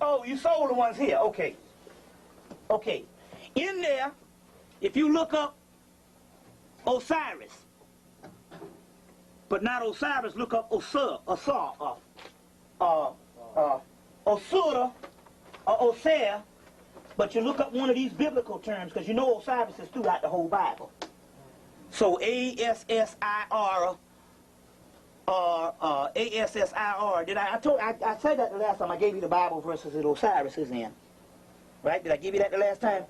Oh, you sold the ones here. Okay. Okay. In there, if you look up Osiris, but not Osiris, look up Osura, Osura, or Osir, but you look up one of these biblical terms, because you know Osiris is throughout the whole Bible. So A-S-S-I-R, A-S-S-I-R. I said that the last time I gave you the Bible verses that Osiris is in. Right? Did I give you that the last time?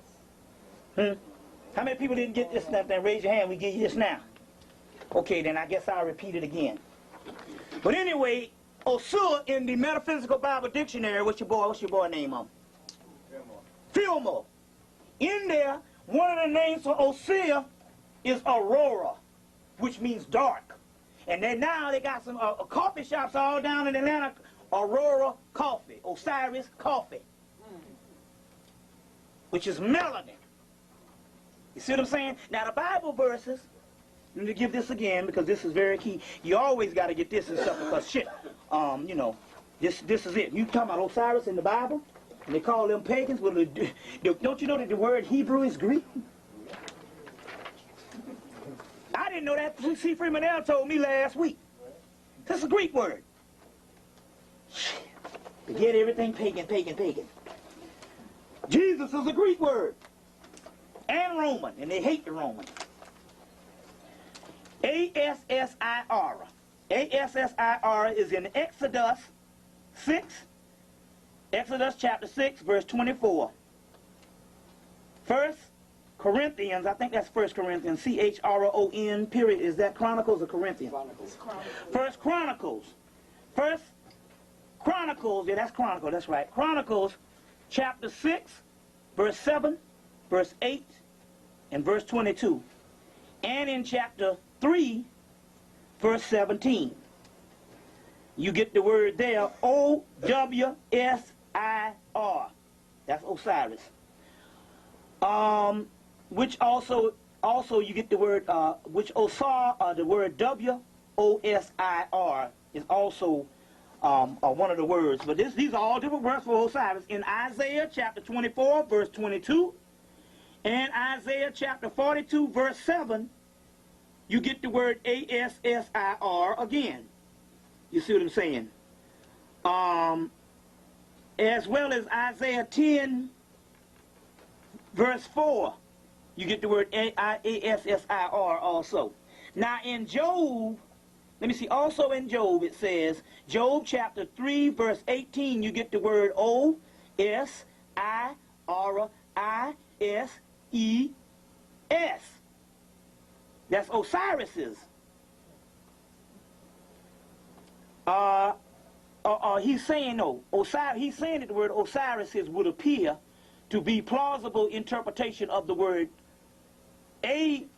How many people didn't get this stuff? Then raise your hand. We give you this now. Okay, then I guess I'll repeat it again. But anyway, Osir in the Metaphysical Bible Dictionary, what's your boy name on? Fillmore. In there, one of the names for Osir is Aurora, which means dark. And then now they got some coffee shops all down in Atlanta. Aurora Coffee, Osiris Coffee, which is melanin. You see what I'm saying? Now the Bible verses, let me give this again because this is very key. You always got to get this and stuff because shit, you know, this is it. You talking about Osiris in the Bible, and they call them pagans. Well, don't you know that the word Hebrew is Greek? I didn't know that. C. Freeman L. told me last week. This is a Greek word. Forget everything pagan, pagan, pagan. Jesus is a Greek word. And Roman, and they hate the Romans. A-S-S-I-R. A-S-S-I-R is in Exodus 6. Exodus chapter 6, verse 24. First Corinthians, I think that's First Corinthians, C-H-R-O-N, period. Is that Chronicles or Corinthians? Chronicles. First Chronicles. First Chronicles, yeah, that's Chronicles, that's right. Chronicles chapter 6, verse 7, verse 8, and verse 22. And in chapter 3, verse 17. You get the word there, O-W-S-I-R. That's Osiris. Which also you get the word, which Osar, the word W-O-S-I-R is also one of the words. But these are all different words for Osiris. In Isaiah chapter 24, verse 22, and Isaiah chapter 42, verse 7, you get the word A-S-S-I-R again. You see what I'm saying? As well as Isaiah 10, verse 4, you get the word A-S-S-I-R also. Now in Job, let me see, also in Job it says, Job chapter 3, verse 18, you get the word O-S-I-R-I-S-E-S. That's Osiris's. He's saying, no, he's saying that the word Osiris's would appear to be plausible interpretation of the word A-S-I-R-I-M.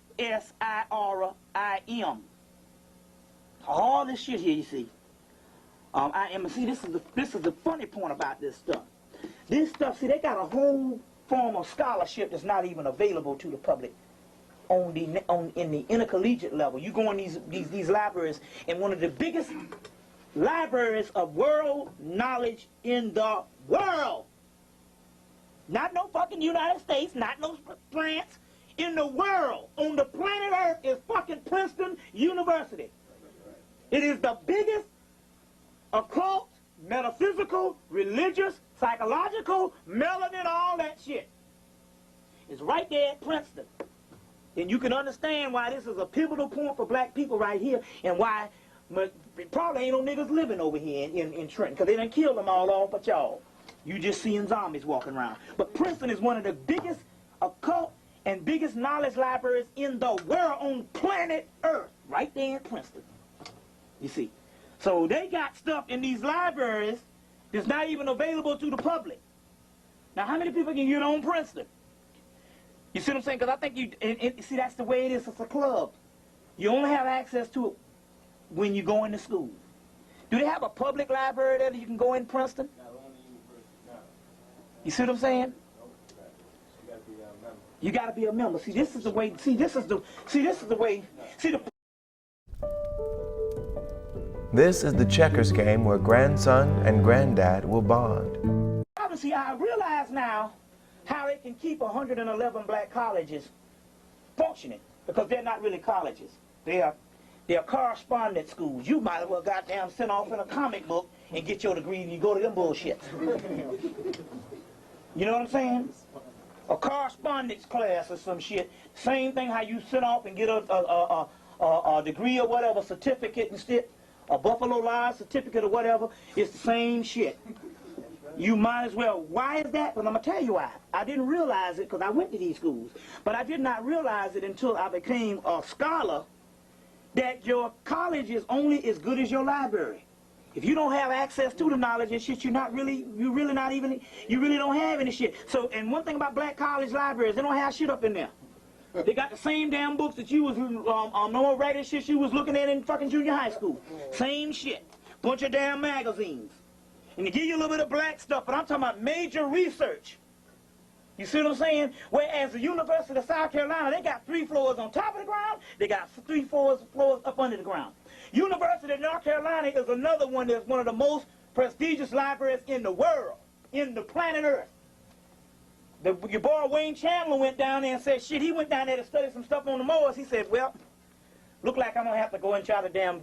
All this shit here, you see. I am. See, this is the funny point about this stuff. This stuff, see, they got a whole form of scholarship that's not even available to the public in the intercollegiate level. You go in these libraries, and one of the biggest libraries of world knowledge in the world. Not no fucking United States, not no France, in the world, on the planet Earth, is fucking Princeton University. It is the biggest occult, metaphysical, religious, psychological, melanin, all that shit. It's right there at Princeton. And you can understand why this is a pivotal point for black people right here, and why probably ain't no niggas living over here in Trenton, because they done killed them all off but y'all. You just seeing zombies walking around. But Princeton is one of the biggest occult and biggest knowledge libraries in the world on planet Earth, right there in Princeton. You see. So they got stuff in these libraries that's not even available to the public. Now, how many people can get on Princeton? You see what I'm saying? Because I think see, that's the way it is. It's a club. You only have access to it when you go into school. Do they have a public library there that you can go in Princeton? You see what I'm saying? You got to be a member. See, this is the way. See, this is the way. See the. This is the checkers game where grandson and granddad will bond. Obviously, I realize now how they can keep 111 black colleges functioning, because they're not really colleges. They're correspondence schools. You might as well goddamn send off in a comic book and get your degree and you go to them bullshits. You know what I'm saying? A correspondence class or some shit. Same thing how you send off and get a degree or whatever, certificate and shit, a Buffalo Live certificate or whatever. It's the same shit. You might as well. Why is that? Because I'm going to tell you why. I didn't realize it because I went to these schools. But I did not realize it until I became a scholar that your college is only as good as your library. If you don't have access to the knowledge and shit, you really don't have any shit. So, and one thing about black college libraries, they don't have shit up in there. They got the same damn books that you was, no regular shit you was looking at in fucking junior high school. Same shit. Bunch of damn magazines. And they give you a little bit of black stuff, but I'm talking about major research. You see what I'm saying? Whereas the University of South Carolina, they got 3 floors on top of the ground, they got 3 floors up under the ground. University of North Carolina is another one that's one of the most prestigious libraries in the world, in the planet Earth. Your boy Wayne Chandler went down there and said, shit, he went down there to study some stuff on the Moors. He said, well, look like I'm going to have to go and try to damn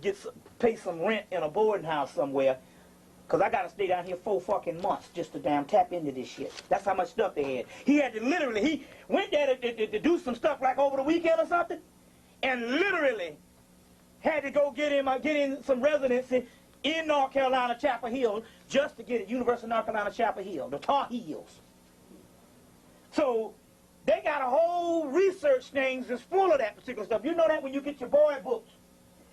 pay some rent in a boarding house somewhere, because I got to stay down here 4 fucking months just to damn tap into this shit. That's how much stuff they had. He had to literally, he went there to do some stuff like over the weekend or something, and literally had to go get in some residency in North Carolina, Chapel Hill, just to get it. University of North Carolina, Chapel Hill, the Tar Heels. So they got a whole research things that's full of that particular stuff. You know that when you get your boy books.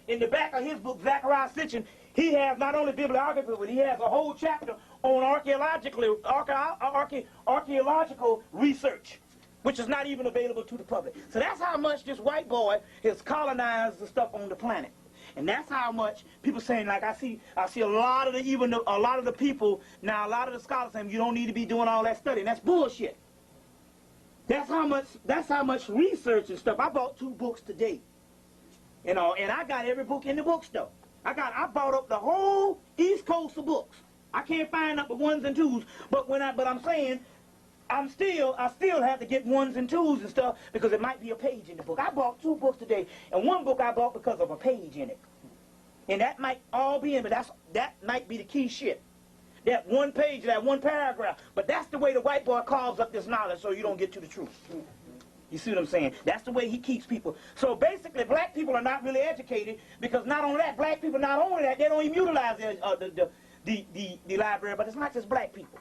In the back of his book, Zachariah Sitchin, he has not only bibliography, but he has a whole chapter on archaeological research, which is not even available to the public. So that's how much this white boy has colonized the stuff on the planet. And that's how much people saying, like I see a lot of the people now, a lot of the scholars saying you don't need to be doing all that study, and that's bullshit. That's how much research and stuff. I bought 2 books today. You know, and I got every book in the bookstore. I bought up the whole East Coast of books. I can't find up the 1s and 2s, but I'm saying I still have to get 1s and 2s and stuff because it might be a page in the book. I bought 2 books today, and 1 book I bought because of a page in it. And that might all be in, but that might be the key shit. That 1 page, that 1 paragraph. But that's the way the white boy carves up this knowledge so you don't get to the truth. You see what I'm saying? That's the way he keeps people. So basically, black people are not really educated because not only that, black people, not only that, they don't even utilize the library, but it's not just black people.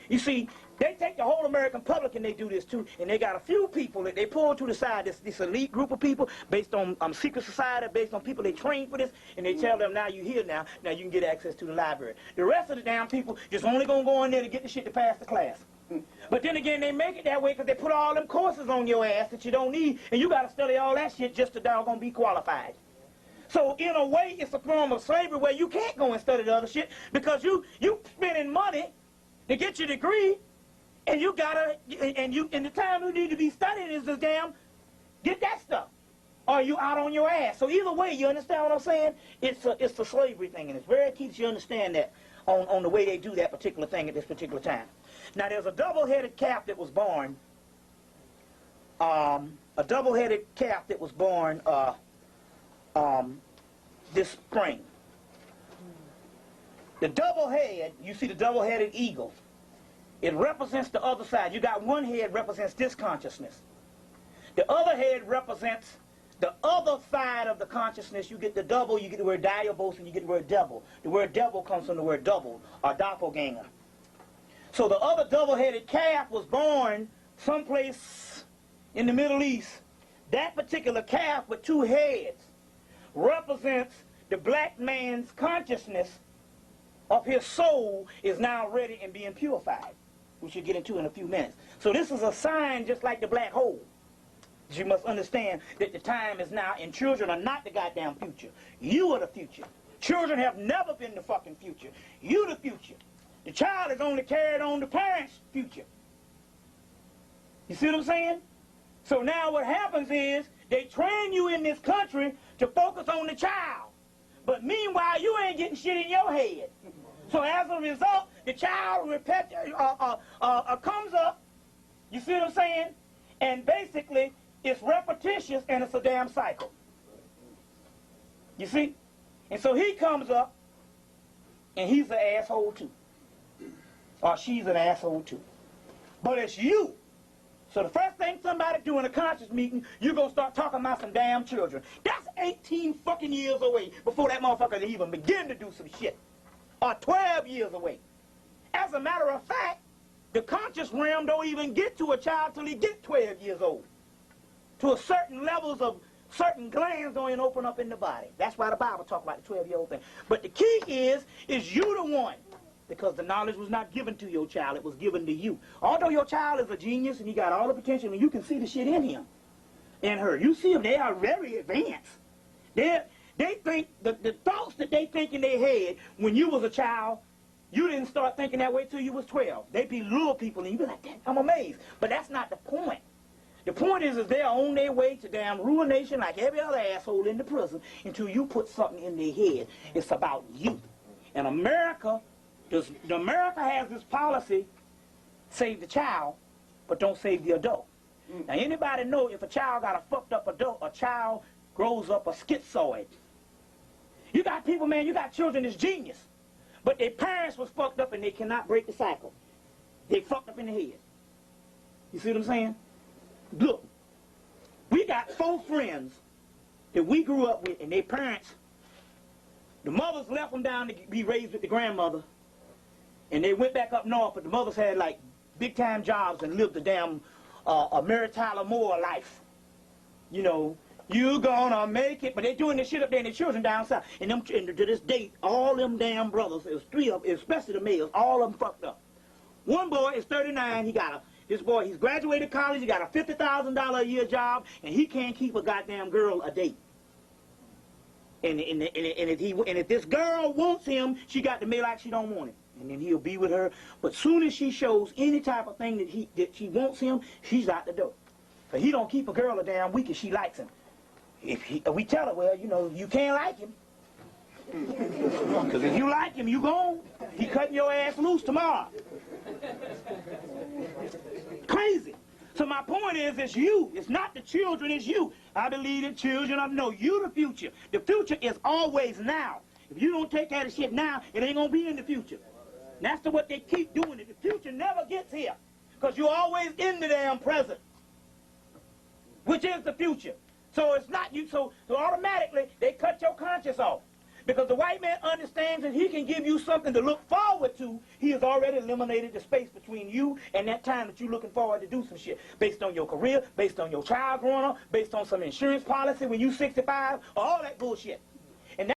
You see, they take the whole American public and they do this too, and they got a few people that they pull to the side, this elite group of people based on secret society, based on people they train for this, and they tell them, now you're here now you can get access to the library. The rest of the damn people just only gonna go in there to get the shit to pass the class. But then again, they make it that way because they put all them courses on your ass that you don't need, and you got to study all that shit just to doggone be qualified. So in a way, it's a form of slavery where you can't go and study the other shit because you spending money to get your degree, and you gotta, and the time you need to be studying is to damn get that stuff, or you out on your ass. So either way, you understand what I'm saying? It's a slavery thing, and it's very key that you understand that on the way they do that particular thing at this particular time. Now, there's a double-headed calf that was born. This spring. The double head, you see the double-headed eagle. It represents the other side. You got one head represents this consciousness. The other head represents the other side of the consciousness. You get the double, you get the word diabos, and you get the word devil. The word devil comes from the word double, or doppelganger. So the other double-headed calf was born someplace in the Middle East. That particular calf with 2 heads represents the black man's consciousness of his soul is now ready and being purified, which we'll get into in a few minutes. So this is a sign just like the black hole. You must understand that the time is now, and children are not the goddamn future. You are the future. Children have never been the fucking future. You the future. The child is only carried on the parents' future. You see what I'm saying? So now what happens is they train you in this country to focus on the child. But meanwhile, you ain't getting shit in your head. So as a result, the child comes up, you see what I'm saying? And basically, it's repetitious and it's a damn cycle. You see? And so he comes up, and he's an asshole too. Or she's an asshole too. But it's you. So the first thing somebody do in a conscious meeting, you're going to start talking about some damn children. That's 18 fucking years away before that motherfucker can even begin to do some shit. Or 12 years away. As a matter of fact, the conscious realm don't even get to a child till he gets 12 years old. To a certain levels of certain glands don't even open up in the body. That's why the Bible talks about the 12-year-old thing. But the key is you the one. Because the knowledge was not given to your child, it was given to you. Although your child is a genius and he got all the potential and you can see the shit in him and her. You see them, they are very advanced. They think, the thoughts that they think in their head when you was a child, you didn't start thinking that way till you was 12. They be little people and you be like, damn, I'm amazed. But that's not the point. The point is they're on their way to damn ruination like every other asshole in the prison until you put something in their head. It's about you. And America has this policy, save the child, but don't save the adult. Now, anybody know if a child got a fucked up adult, a child grows up a schizoid. You got people, man, you got children that's genius, but their parents was fucked up and they cannot break the cycle. They fucked up in the head. You see what I'm saying? Look, we got 4 friends that we grew up with and their parents, the mothers left them down to be raised with the grandmother. And they went back up north, but the mothers had like big-time jobs and lived a damn a Mary Tyler Moore life. You know, you gonna make it, but they doing this shit up there and their children down south. And to this date, all them damn brothers, it was 3 of them, especially the males, all of them fucked up. One boy is 39, this boy, he's graduated college, he got a $50,000 a year job, and he can't keep a goddamn girl a date. And if this girl wants him, she got to make like she don't want him. And then he'll be with her. But soon as she shows any type of thing that she wants him, she's out the door. But he don't keep a girl a damn week if she likes him. If we tell her, well, you know, you can't like him. Because if you like him, you gone. He cutting your ass loose tomorrow. Crazy. So my point is, it's you. It's not the children, it's you. I believe the children you the future. The future is always now. If you don't take care of shit now, it ain't going to be in the future. And that's what they keep doing. The future never gets here. Because you're always in the damn present. Which is the future. So it's not you. So automatically, they cut your conscience off. Because the white man understands that he can give you something to look forward to. He has already eliminated the space between you and that time that you're looking forward to do some shit. Based on your career, based on your child growing up, based on some insurance policy when you're 65, all that bullshit.